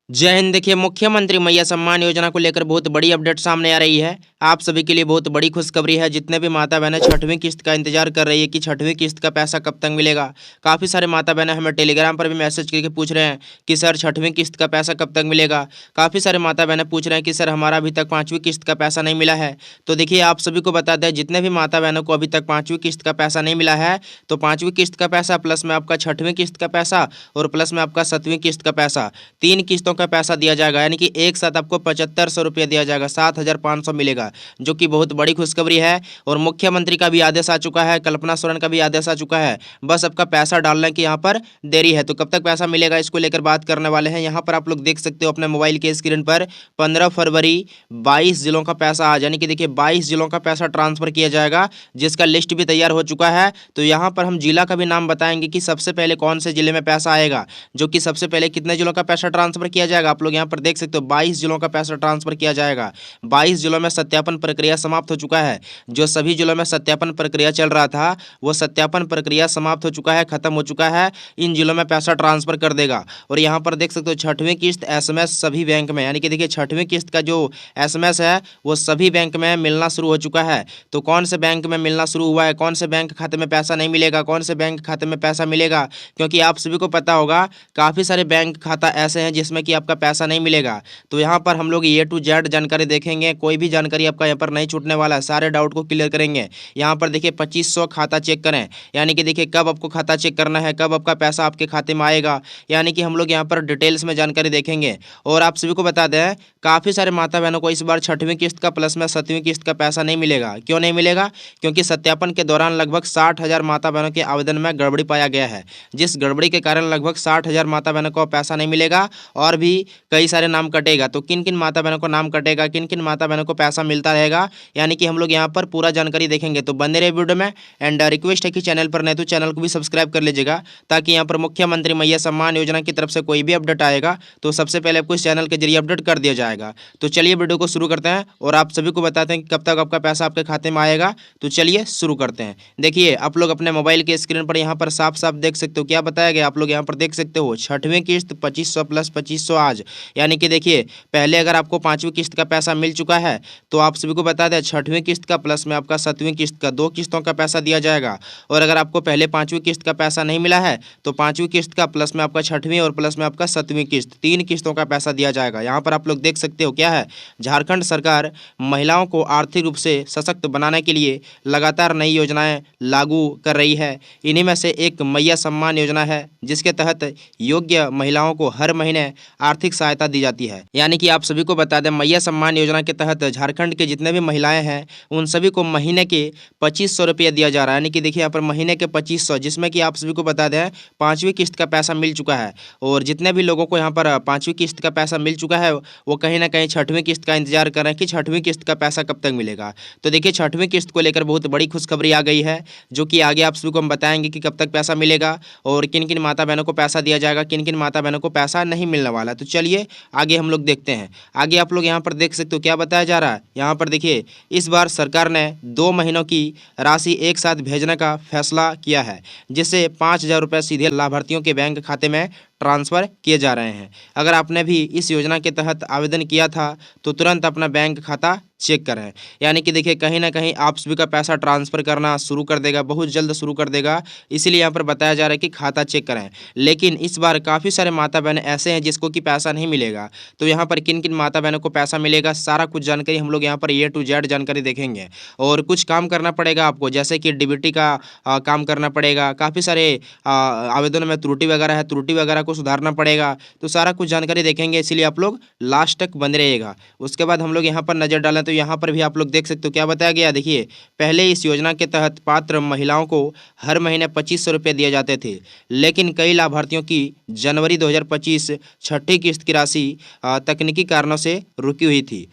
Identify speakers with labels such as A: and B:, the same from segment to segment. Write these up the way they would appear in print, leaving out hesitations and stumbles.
A: जय हिंद। देखिए, मुख्यमंत्री मैया सम्मान योजना को लेकर बहुत बड़ी अपडेट सामने आ रही है। आप सभी के लिए बहुत बड़ी खुशखबरी है। जितने भी माता बहनें छठवीं किस्त का इंतजार कर रही है कि छठवीं किस्त का पैसा कब तक मिलेगा। काफ़ी सारे माता बहनें हमें टेलीग्राम पर भी मैसेज करके पूछ रहे हैं कि सर छठवीं किस्त का पैसा कब तक मिलेगा। काफ़ी सारे माता बहनें पूछ रहे हैं कि सर हमारा अभी तक पाँचवीं किस्त का पैसा नहीं मिला है। तो देखिए, आप सभी को बता दें, जितने भी माता बहनों को अभी तक पाँचवीं किस्त का पैसा नहीं मिला है, तो पाँचवीं किस्त का पैसा प्लस में आपका छठवीं किस्त का पैसा और प्लस में आपका सातवीं किस्त का पैसा, 3 किस्तों का पैसा दिया जाएगा। यानी कि एक साथ आपको 7500 रुपये दिया जाएगा, 7500 मिलेगा, जो कि बहुत बड़ी खुशखबरी है। और मुख्यमंत्री का भी आदेश आ चुका है, कल्पना सोरेन का भी आदेश आ चुका है। बस आपका पैसा डालने की यहाँ पर देरी है। तो कब तक पैसा मिलेगा, इसको लेकर बात करने वाले हैं। यहाँ पर आप लोग देख सकते हो अपने मोबाइल के स्क्रीन पर 15 फरवरी 22 जिलों का पैसा आज, यानी कि देखिए 22 जिलों का पैसा ट्रांसफर किया जाएगा, जिसका लिस्ट भी तैयार हो चुका है। तो यहाँ पर हम जिला का भी नाम बताएंगे कि सबसे पहले कौन से जिले में पैसा आएगा, जो कि सबसे पहले कितने जिलों का पैसा ट्रांसफर किया जाएगा। आप लोग यहाँ पर देख सकते हो 22 जिलों का पैसा ट्रांसफर किया जाएगा। 22 जिलों में सत्यापन प्रक्रिया समाप्त हो चुका है। जो सभी जिलों में सत्यापन प्रक्रिया चल रहा था, वो सत्यापन प्रक्रिया समाप्त हो चुका है, खत्म हो चुका है। इन जिलों में पैसा ट्रांसफर कर देगा। और यहाँ पर देख सकते हो छठवीं किस्त SMS सभी बैंक में, यानी कि देखिए छठवीं किस्त का जो SMS है वो सभी बैंक में मिलना शुरू हो चुका है। तो कौन से बैंक में मिलना शुरू हुआ है, कौन से बैंक खाते में पैसा नहीं मिलेगा, कौन से बैंक खाते में पैसा मिलेगा, क्योंकि आप सभी को पता होगा काफ़ी सारे बैंक खाता ऐसे हैं जिसमें कि आपका पैसा नहीं मिलेगा। तो यहाँ पर हम लोग A to Z जानकारी देखेंगे, कोई भी जानकारी आपका यहाँ पर नहीं छूटने वाला है, सारे डाउट को क्लियर करेंगे। यहाँ पर देखिए 2500 खाता चेक करें, यानी कि देखिए कब आपको खाता चेक करना है, कब आपका पैसा आपके खाते में आएगा, यानी कि हम लोग यहाँ पर डिटेल्स में जानकारी देखेंगे। और आप सभी को बता दें, काफ़ी सारे माता बहनों को इस बार छठवीं किस्त का प्लस में सातवीं किस्त का पैसा नहीं मिलेगा। क्यों नहीं मिलेगा? क्योंकि सत्यापन के दौरान लगभग 60,000 माता बहनों के आवेदन में गड़बड़ी पाया गया है, जिस गड़बड़ी के कारण लगभग 60,000 माता बहनों को पैसा नहीं मिलेगा और भी कई सारे नाम कटेगा। तो किन किन माता बहनों को नाम कटेगा, किन किन माता बहनों को पैसा मिलता रहेगा, यानी कि हम लोग यहाँ पर पूरा जानकारी देखेंगे। तो बने रहे वीडियो में। एंड रिक्वेस्ट है कि चैनल पर नहीं तो चैनल को भी सब्सक्राइब कर लीजिएगा, ताकि यहाँ पर मुख्यमंत्री मैया सम्मान योजना की तरफ से कोई भी अपडेट आएगा तो सबसे पहले आपको इस चैनल के जरिए अपडेट कर दिया जाएगा। तो चलिए वीडियो को शुरू करते हैं और आप सभी को बताते हैं कि कब तक आपका पैसा आपके खाते में आएगा। तो चलिए शुरू करते हैं। देखिए, आप लोग अपने मोबाइल के स्क्रीन पर यहाँ पर साफ साफ देख सकते हो क्या बताया गया। आप लोग यहाँ पर देख सकते हो छठवीं किस्त 2500 प्लस 2500 आज, यानी कि देखिए पहले अगर आपको पाँचवीं किस्त का पैसा मिल चुका है तो आप सभी को बता दें छठवीं किस्त का प्लस में आपका सातवीं किस्त का 2 किस्तों का पैसा दिया जाएगा। और अगर आपको पहले पाँचवीं किस्त का पैसा नहीं मिला है तो पाँचवीं किस्त का प्लस में आपका छठवीं और प्लस में आपका सातवीं किस्त, 3 किस्तों का पैसा दिया जाएगा। यहाँ पर आप लोग देख सकते हो क्या है, झारखंड सरकार महिलाओं को आर्थिक रूप से सशक्त बनाने के लिए लगातार नई योजनाएं लागू कर रही है। इन्हीं में से एक मैया सम्मान योजना है, जिसके तहत योग्य महिलाओं को हर महीने आर्थिक सहायता दी जाती है। यानी कि आप सभी को बता दें, मैया सम्मान योजना के तहत झारखंड के जितने भी महिलाएं हैं उन सभी को महीने के 2500 रुपये दिया जा रहा है। यानी कि देखिए यहाँ पर महीने के 2500, जिसमें कि आप सभी को बता दें पाँचवीं किस्त का पैसा मिल चुका है। और जितने भी लोगों को यहाँ पर पाँचवीं किस्त का पैसा मिल चुका है वो कहीं ना कहीं छठवीं किस्त का इंतजार कर रहे हैं कि छठवीं किस्त का पैसा कब तक मिलेगा। तो देखिए छठवीं किस्त को लेकर बहुत बड़ी खुशखबरी आ गई है, जो कि आगे आप सभी को हम बताएंगे कि कब तक पैसा मिलेगा और किन किन माता बहनों को पैसा दिया जाएगा, किन किन माता बहनों को पैसा नहीं मिलने वाला। तो चलिए आगे हम लोग देखते हैं। आगे आप लोग यहाँ पर देख सकते हो क्या बताया जा रहा है। यहाँ पर देखिए इस बार सरकार ने 2 महीनों की राशि एक साथ भेजने का फैसला किया है, जिससे 5,000 रुपये सीधे लाभार्थियों के बैंक खाते में ट्रांसफ़र किए जा रहे हैं। अगर आपने भी इस योजना के तहत आवेदन किया था तो तुरंत अपना बैंक खाता चेक करें, यानी कि देखिए कहीं ना कहीं आप सभी का पैसा ट्रांसफ़र करना शुरू कर देगा, बहुत जल्द शुरू कर देगा। इसीलिए यहाँ पर बताया जा रहा है कि खाता चेक करें। लेकिन इस बार काफ़ी सारे माता बहन ऐसे हैं जिसको कि पैसा नहीं मिलेगा। तो यहाँ पर किन किन माता बहनों को पैसा मिलेगा, सारा कुछ जानकारी हम लोग यहाँ पर A to Z जानकारी देखेंगे। और कुछ काम करना पड़ेगा आपको, जैसे कि DBT का काम करना पड़ेगा। काफ़ी सारे आवेदनों में त्रुटि वगैरह है, त्रुटि वगैरह को सुधारना पड़ेगा। तो सारा कुछ जानकारी देखेंगे, इसीलिए आप लोग लास्ट तक बने रहिएगा। उसके बाद हम लोग यहाँ पर नज़र डालें तो यहाँ पर भी आप लोग देख सकते हो क्या बताया गया। देखिए पहले इस योजना के तहत पात्र महिलाओं को हर महीने 2500 रुपये दिए जाते थे, लेकिन कई लाभार्थियों की जनवरी 2025 छठी किस्त की राशि तकनीकी कारणों से रुकी हुई थी।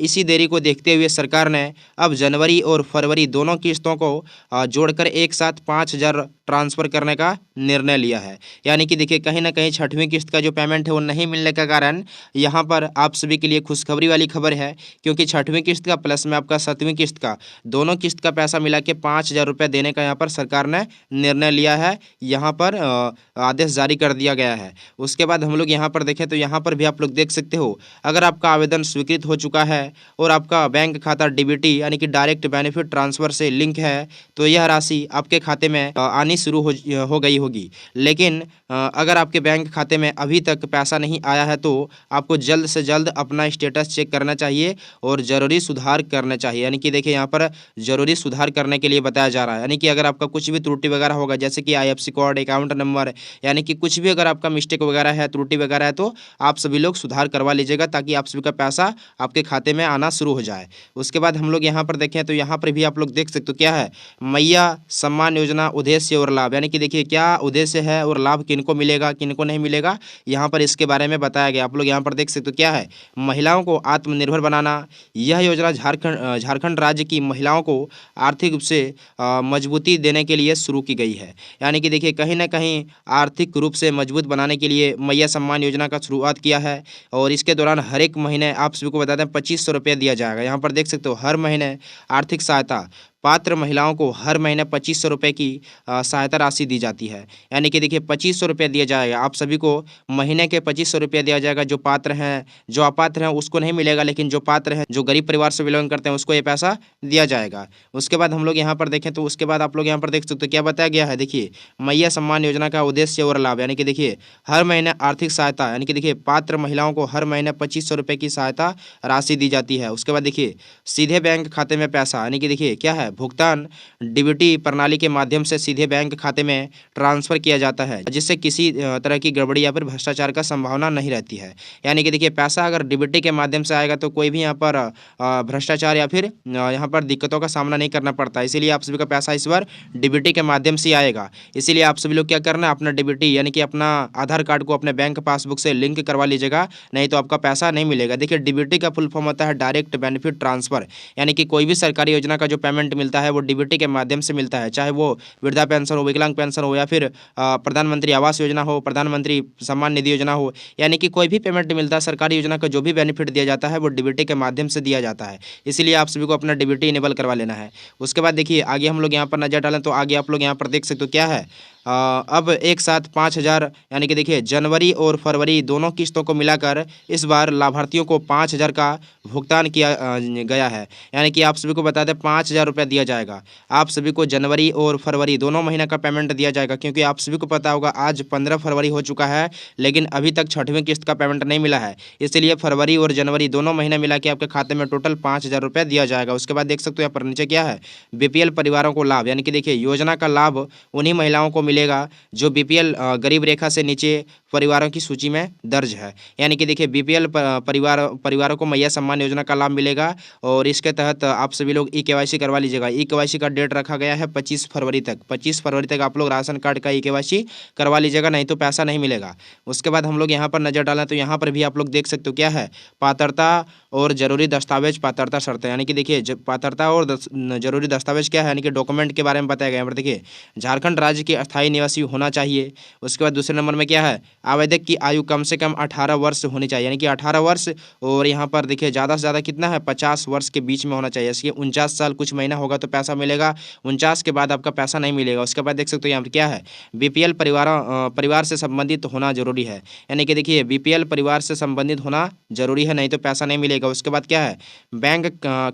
A: इसी देरी को देखते हुए सरकार ने अब जनवरी और फरवरी दोनों किस्तों को जोड़कर एक साथ 5,000 ट्रांसफ़र करने का निर्णय लिया है। यानी कि देखिए कहीं न कहीं 6वीं किस्त का जो पेमेंट है वो नहीं मिलने के कारण यहाँ पर आप सभी के लिए खुशखबरी वाली खबर है, क्योंकि 6वीं किस्त का प्लस में आपका 7वीं किस्त का दोनों किस्त का पैसा मिला के 5,000 रुपये देने का यहाँ पर सरकार ने निर्णय लिया है। यहाँ पर आदेश जारी कर दिया गया है। उसके बाद हम लोग यहाँ पर देखें तो यहाँ पर भी आप लोग देख सकते हो, अगर आपका आवेदन स्वीकृत हो चुका है और आपका बैंक खाता डीबीटी यानी कि डायरेक्ट बेनिफिट ट्रांसफ़र से लिंक है, तो यह राशि आपके खाते में आनी शुरू हो गई होगी। लेकिन अगर आपके बैंक खाते में अभी तक पैसा नहीं आया है तो आपको जल्द से जल्द अपना स्टेटस चेक करना चाहिए और ज़रूरी सुधार करना चाहिए। यानी कि देखिए यहाँ पर ज़रूरी सुधार करने के लिए बताया जा रहा है। यानी कि अगर आपका कुछ भी त्रुटि वगैरह होगा, जैसे कि आईएफएससी कोड, अकाउंट नंबर, यानी कि कुछ भी अगर आपका मिस्टेक वगैरह है, त्रुटि वगैरह है, तो आप सभी लोग सुधार करवा लीजिएगा ताकि आप सभी का पैसा आपके खाते में आना शुरू हो जाए। उसके बाद हम लोग यहाँ पर देखें तो यहाँ पर भी आप लोग देख सकते हो क्या है, मैया सम्मान योजना उद्देश्य और लाभ। यानी कि देखिए क्या उद्देश्य है और लाभ किनको मिलेगा किनको नहीं मिलेगा, यहाँ पर इसके बारे में बताया गया। आप लोग यहाँ पर देख सकते हो क्या है, महिलाओं को आत्मनिर्भर बनाना। यह योजना झारखंड राज्य की महिलाओं को आर्थिक रूप से मजबूती देने के लिए शुरू की गई है। यानी कि देखिए कहीं ना कहीं आर्थिक रूप से मजबूत बनाने के लिए मैया सम्मान योजना का शुरुआत किया है और इसके दौरान हर एक महीने आप सभी को बता दें 2,500 रुपये दिया जाएगा। यहाँ पर देख सकते हो हर महीने आर्थिक सहायता पात्र महिलाओं को हर महीने 2,500 रुपये की सहायता राशि दी जाती है। यानी कि देखिए 2,500 रुपये दिया जाएगा आप सभी को, महीने के 2,500 रुपये दिया जाएगा। जो पात्र हैं, जो अपात्र हैं उसको नहीं मिलेगा, लेकिन जो पात्र हैं, जो गरीब परिवार से बिलोंग करते हैं उसको ये पैसा दिया जाएगा। उसके बाद हम लोग यहाँ पर देखें तो उसके बाद आप लोग यहाँ पर देख सकते हो क्या बताया गया है। देखिए मैया सम्मान योजना का उद्देश्य और लाभ, यानी कि देखिए हर महीने आर्थिक सहायता, यानी कि देखिए पात्र महिलाओं को हर महीने 2,500 रुपये की सहायता राशि दी जाती है। उसके बाद देखिए सीधे बैंक खाते में पैसा, यानी कि देखिए क्या है, भुगतान डीबीटी प्रणाली के माध्यम से सीधे बैंक खाते में ट्रांसफर किया जाता है, जिससे किसी तरह की गड़बड़ी या फिर भ्रष्टाचार का संभावना नहीं रहती है। यानी कि देखिए पैसा अगर डीबीटी के माध्यम से आएगा तो कोई भी यहाँ पर भ्रष्टाचार या फिर यहाँ पर दिक्कतों का सामना नहीं करना पड़ता। इसीलिए आप सभी का पैसा इस बार डीबीटी के माध्यम से आएगा। इसीलिए आप सभी लोग क्या करना है, अपना डीबीटी यानी कि अपना आधार कार्ड को अपने बैंक पासबुक से लिंक करवा लीजिएगा, नहीं तो आपका पैसा नहीं मिलेगा। देखिए डीबीटी का फुल फॉर्म होता है डायरेक्ट बेनिफिट ट्रांसफर, यानी कि कोई भी सरकारी योजना का जो पेमेंट मिलता है वो डीबीटी के माध्यम से मिलता है, चाहे वो वृद्धा पेंशन हो, विकलांग पेंशन हो या फिर प्रधानमंत्री आवास योजना हो, प्रधानमंत्री सम्मान निधि योजना हो। यानी कि कोई भी पेमेंट मिलता है सरकारी योजना का, जो भी बेनिफिट दिया जाता है वो डीबीटी के माध्यम से दिया जाता है। इसीलिए आप सभी को अपना डीबीटी इनेबल करवा लेना है। उसके बाद देखिए आगे हम लोग यहाँ पर नजर डालें तो आगे आप लोग यहाँ पर देख सकते हो क्या है, अब एक साथ 5,000, यानी कि देखिए जनवरी और फरवरी दोनों किस्तों को मिलाकर इस बार लाभार्थियों को 5,000 का भुगतान किया गया है। यानी कि आप सभी को बता दें 5,000 रुपये दिया जाएगा। आप सभी को जनवरी और फरवरी दोनों महीने का पेमेंट दिया जाएगा, क्योंकि आप सभी को पता होगा आज 15 फरवरी हो चुका है, लेकिन अभी तक 6वीं किस्त का पेमेंट नहीं मिला है। इसलिए फरवरी और जनवरी दोनों महीने मिला के आपके खाते में टोटल 5,000 रुपये दिया जाएगा। उसके बाद देख सकते हो यहाँ पर नीचे क्या है, बीपीएल परिवारों को लाभ, यानी कि देखिए योजना का लाभ उन्हीं महिलाओं को मिलेगा जो बीपीएल गरीब रेखा से नीचे परिवारों की सूची में दर्ज है। यानी कि देखिए बीपीएल परिवारों को मैया सम्मान योजना का लाभ मिलेगा और इसके तहत आप सभी लोग ई-केवाईसी करवा लीजिएगा। ई-केवाईसी का डेट रखा गया है 25 फरवरी तक। 25 फरवरी तक आप लोग राशन कार्ड का ई-केवाईसी करवा लीजिएगा, नहीं तो पैसा नहीं मिलेगा। उसके बाद हम लोग यहाँ पर नजर डालें तो यहाँ पर भी आप लोग देख सकते हो क्या है, पात्रता और जरूरी दस्तावेज, पात्रता शर्तें। यानी कि देखिए पात्रता और जरूरी दस्तावेज क्या है, यानी कि डॉक्यूमेंट के बारे में बताया गया है। देखिए झारखंड राज्य के अस्थायी निवासी होना चाहिए। उसके बाद दूसरे नंबर में क्या है, आवेदक की आयु कम से कम 18 वर्ष होनी चाहिए, यानी कि 18 वर्ष, और यहाँ पर देखिए ज़्यादा से ज़्यादा कितना है 50 वर्ष के बीच में होना चाहिए। इसके 49 साल कुछ महीना होगा तो पैसा मिलेगा, 49 के बाद आपका पैसा नहीं मिलेगा। उसके बाद देख सकते हो यहाँ पर क्या है, बीपीएल परिवार से संबंधित होना जरूरी है। यानी कि देखिए बीपीएल परिवार से संबंधित होना जरूरी है, नहीं तो पैसा नहीं मिलेगा। उसके बाद क्या है, बैंक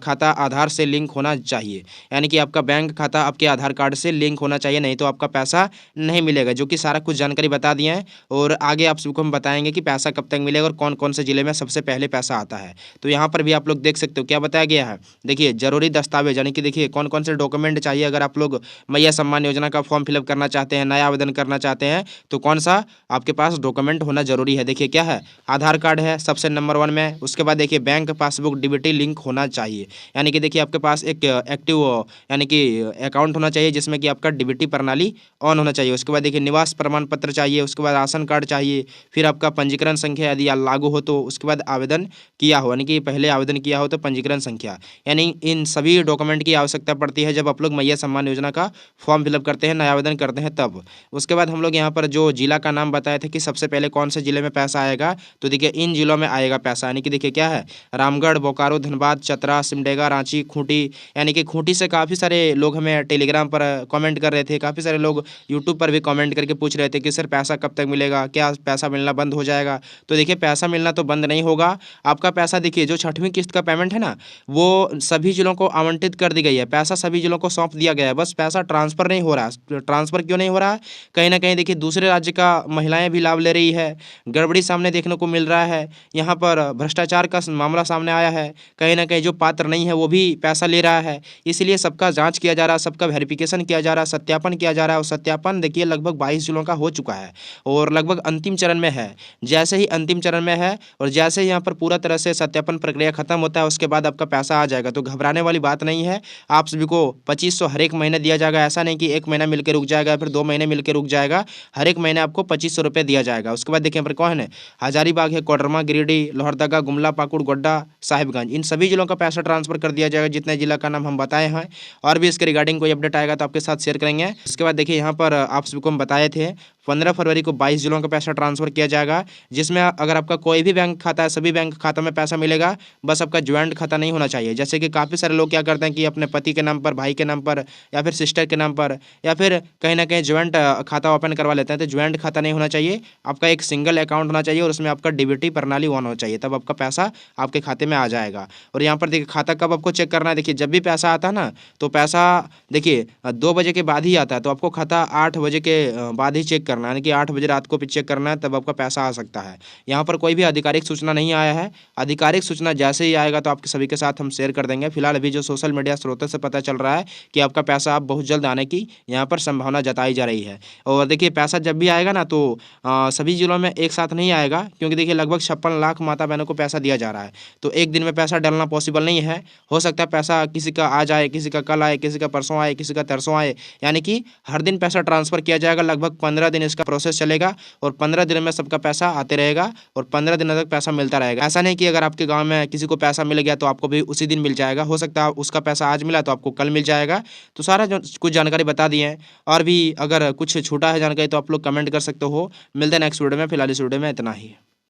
A: खाता आधार से लिंक होना चाहिए, यानी कि आपका बैंक खाता आपके आधार कार्ड से लिंक होना चाहिए, नहीं तो आपका पैसा नहीं मिलेगा। जो कि सारा कुछ जानकारी बता दिए हैं और आगे आप सबको हम बताएंगे कि पैसा कब तक मिलेगा और कौन कौन से जिले में सबसे पहले पैसा आता है। तो यहाँ पर भी आप लोग देख सकते हो क्या बताया गया है। देखिए जरूरी दस्तावेज, यानी कि देखिए कौन कौन से डॉक्यूमेंट चाहिए अगर आप लोग मैया सम्मान योजना का फॉर्म फिलअप करना चाहते हैं, नया आवेदन करना चाहते हैं, तो कौन सा आपके पास डॉक्यूमेंट होना जरूरी है। देखिए क्या है, आधार कार्ड है सबसे नंबर 1 में। उसके बाद देखिए बैंक पासबुक डीबीटी लिंक होना चाहिए। यानी कि देखिए आपके पास एक एक्टिव यानी कि अकाउंट होना चाहिए जिसमें कि आपका डीबीटी प्रणाली ऑन होना चाहिए। उसके बाद देखिए निवास प्रमाण पत्र चाहिए, उसके बाद राशन कार्ड चाहिए, फिर आपका पंजीकरण संख्या यदि लागू हो तो, उसके बाद आवेदन किया हो यानी कि पहले आवेदन किया हो तो पंजीकरण संख्या, यानी इन सभी डॉक्यूमेंट की आवश्यकता पड़ती है जब आप लोग मैया सम्मान योजना का फॉर्म फिलअप करते हैं, नया आवेदन करते हैं तब। उसके बाद हम लोग यहाँ पर जो जिला का नाम बताए थे कि सबसे पहले कौन से जिले में पैसा आएगा, तो देखिए इन जिलों में आएगा पैसा, यानी कि देखिए क्या है, रामगढ़, बोकारो, धनबाद, चतरा, सिमडेगा, रांची, खूंटी। यानी कि खूंटी से काफ़ी सारे लोग हमें टेलीग्राम पर कमेंट कर रहे थे, काफ़ी सारे लोग यूट्यूब पर भी कमेंट करके पूछ रहे थे कि सर पैसा कब तक मिलेगा, क्या पैसा मिलना बंद हो जाएगा। तो देखिए पैसा मिलना तो बंद नहीं होगा, आपका पैसा देखिए जो 6वीं किस्त का पेमेंट है ना, वो सभी जिलों को आवंटित कर दी गई है, पैसा सभी जिलों को सौंप दिया गया है, बस पैसा ट्रांसफ़र नहीं हो रहा है। ट्रांसफ़र क्यों नहीं हो रहा है, कहीं ना कहीं देखिए दूसरे राज्य का महिलाएं भी लाभ ले रही है, गड़बड़ी सामने देखने को मिल रहा है, यहाँ पर भ्रष्टाचार का मामला सामने आया है, कहीं ना कहीं जो पात्र नहीं है वो भी पैसा ले रहा है। इसलिए सबका जांच किया जा रहा है, सबका वेरिफिकेशन किया जा रहा है, सत्यापन किया जा रहा है, और सत्यापन देखिए लगभग 22 जिलों का हो चुका है और लगभग अंतिम चरण में है। जैसे ही अंतिम चरण में है और जैसे ही यहाँ पर पूरा तरह से सत्यापन प्रक्रिया खत्म होता है उसके बाद आपका पैसा आ जाएगा। तो घबराने वाली बात नहीं है, आप सभी को 2500 हर एक महीने दिया जाएगा। ऐसा नहीं कि एक महीना मिलकर रुक जाएगा फिर 2 महीने मिलकर रुक जाएगा, हर एक महीने आपको 2500 रुपये दिया जाएगा। उसके बाद देखिए यहाँ पर कौन है, हजारीबाग है, कोडरमा, गिरिडीह, लोहरदगा, गुमला, पाकुड़, गोड्डा, साहिबगंज, इन सभी जिलों का पैसा ट्रांसफर कर दिया जाएगा जितने जिला का नाम हम बताए हैं। और भी इसके रिगार्डिंग कोई अपडेट आएगा तो आपके साथ शेयर करेंगे। उसके बाद देखिए यहाँ पर आप सभी को हम बताए थे 15 फरवरी को 22 जिलों का पैसा ट्रांसफर किया जाएगा, जिसमें अगर आपका कोई भी बैंक खाता है सभी बैंक खातों में पैसा मिलेगा, बस आपका ज्वाइंट खाता नहीं होना चाहिए। जैसे कि काफ़ी सारे लोग क्या करते हैं कि अपने पति के नाम पर, भाई के नाम पर या फिर सिस्टर के नाम पर या फिर कहीं ना कहीं ज्वाइंट खाता ओपन करवा लेते हैं। तो ज्वाइंट खाता नहीं होना चाहिए, आपका एक सिंगल अकाउंट होना चाहिए और उसमें आपका डीबीटी प्रणाली ऑन होना चाहिए, तब आपका पैसा आपके खाते में आ जाएगा। और यहाँ पर देखिए खाता कब आपको चेक करना है, देखिए जब भी पैसा आता है ना तो पैसा देखिए 2 बजे के बाद ही आता है, तो आपको खाता 8 बजे के बाद ही चेक करना है, यानी कि 8 बजे रात को भी चेक करना है, तब आपका पैसा आ सकता है। यहाँ पर कोई भी आधिकारिक सूचना नहीं आया है, आधिकारिक सूचना जैसे ही आएगा तो आपके सभी के साथ हम शेयर कर देंगे। फिलहाल अभी जो सोशल मीडिया स्रोतों से पता चल रहा है कि आपका पैसा आप बहुत जल्द आने की यहाँ पर संभावना जताई जा रही है। और देखिए पैसा जब भी आएगा ना तो सभी जिलों में एक साथ नहीं आएगा, क्योंकि देखिए लगभग 56 लाख माता बहनों को पैसा दिया जा रहा है, तो एक दिन में पैसा डालना पॉसिबल नहीं है। हो सकता है पैसा किसी का आज आए, किसी का कल आए, किसी का परसों आए, किसी का तरसों आए, यानी कि हर दिन पैसा ट्रांसफर किया जाएगा। लगभग 15 दिन इसका प्रोसेस चलेगा और 15 दिन में सबका पैसा आते रहेगा और 15 दिन तक पैसा मिलता रहेगा। ऐसा नहीं कि अगर आपके गाँव में किसी को पैसा मिल गया तो आपको भी उसी दिन मिल जाएगा, हो सकता है उसका पैसा आज मिला तो आपको कल मिल जाएगा। तो सारा जो कुछ जानकारी बता दिए हैं, और भी अगर कुछ छूटा है जानकारी तो आप लोग कमेंट कर सकते हो। मिलते हैं नेक्स्ट वीडियो में, फिलहाल इस वीडियो में इतना ही।